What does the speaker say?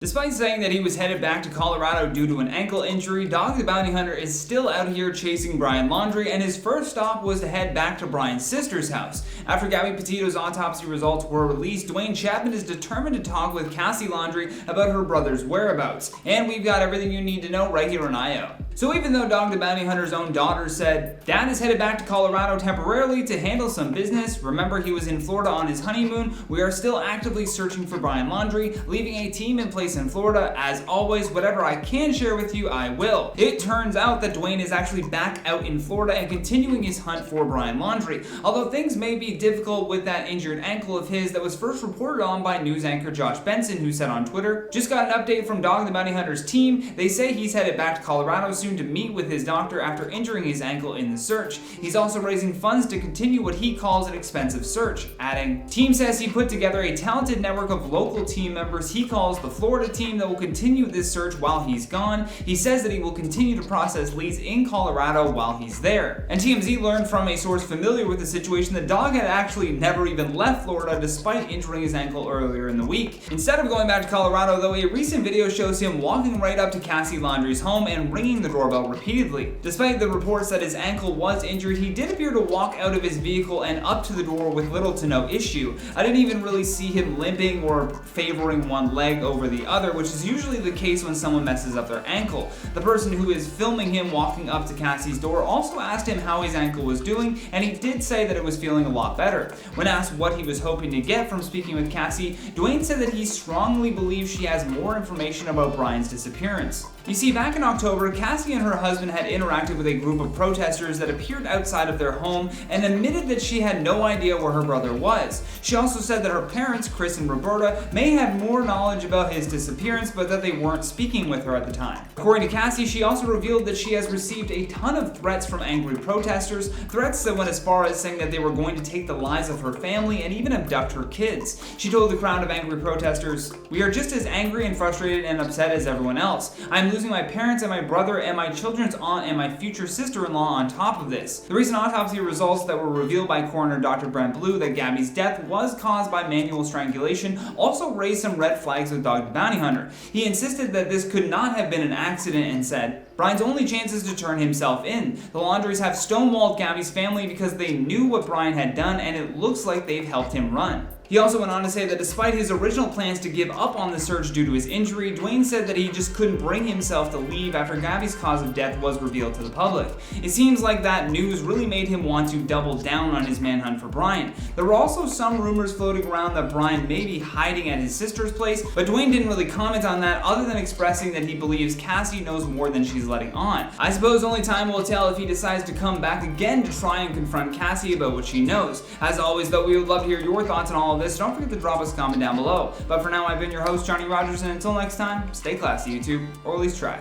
Despite saying that he was headed back to Colorado due to an ankle injury, Dog the Bounty Hunter is still out here chasing Brian Laundrie, and his first stop was to head back to Brian's sister's house. After Gabby Petito's autopsy results were released, Duane Chapman is determined to talk with Cassie Laundrie about her brother's whereabouts. And we've got everything you need to know right here on IO. So even though Dog the Bounty Hunter's own daughter said, "Dad is headed back to Colorado temporarily to handle some business. Remember, he was in Florida on his honeymoon. We are still actively searching for Brian Laundrie, leaving a team in place in Florida. As always, whatever I can share with you, I will." It turns out that Duane is actually back out in Florida and continuing his hunt for Brian Laundrie. Although things may be difficult with that injured ankle of his that was first reported on by news anchor Josh Benson, who said on Twitter, "Just got an update from Dog the Bounty Hunter's team. They say he's headed back to Colorado soon to meet with his doctor after injuring his ankle in the search. He's also raising funds to continue what he calls an expensive search," adding, "Team says he put together a talented network of local team members he calls the Florida team that will continue this search while he's gone. He says that he will continue to process leads in Colorado while he's there." And TMZ learned from a source familiar with the situation that Dog had actually never even left Florida despite injuring his ankle earlier in the week. Instead of going back to Colorado, though, a recent video shows him walking right up to Cassie Laundrie's home and ringing the doorbell repeatedly. Despite the reports that his ankle was injured, he did appear to walk out of his vehicle and up to the door with little to no issue. I didn't even really see him limping or favoring one leg over the other, which is usually the case when someone messes up their ankle. The person who is filming him walking up to Cassie's door also asked him how his ankle was doing, and he did say that it was feeling a lot better. When asked what he was hoping to get from speaking with Cassie, Duane said that he strongly believes she has more information about Brian's disappearance. You see, back in October, Cassie and her husband had interacted with a group of protesters that appeared outside of their home and admitted that she had no idea where her brother was. She also said that her parents, Chris and Roberta, may have more knowledge about his disappearance, but that they weren't speaking with her at the time. According to Cassie, she also revealed that she has received a ton of threats from angry protesters, threats that went as far as saying that they were going to take the lives of her family and even abduct her kids. She told the crowd of angry protesters, "We are just as angry and frustrated and upset as everyone else. I'm losing my parents and my brother and my children's aunt and my future sister-in-law on top of this." The recent autopsy results that were revealed by coroner Dr. Brent Blue that Gabby's death was caused by manual strangulation also raised some red flags with Dog the Bounty Hunter. He insisted that this could not have been an accident and said, "Brian's only chance is to turn himself in. The Laundries have stonewalled Gabby's family because they knew what Brian had done, and it looks like they've helped him run." He also went on to say that despite his original plans to give up on the search due to his injury, Duane said that he just couldn't bring himself to leave after Gabby's cause of death was revealed to the public. It seems like that news really made him want to double down on his manhunt for Brian. There were also some rumors floating around that Brian may be hiding at his sister's place, but Duane didn't really comment on that other than expressing that he believes Cassie knows more than she's letting on. I suppose only time will tell if he decides to come back again to try and confront Cassie about what she knows. As always, though, we would love to hear your thoughts on all of this. Don't forget to drop us a comment down below. But for now, I've been your host, Johnny Rogers, and until next time, stay classy, YouTube, or at least try.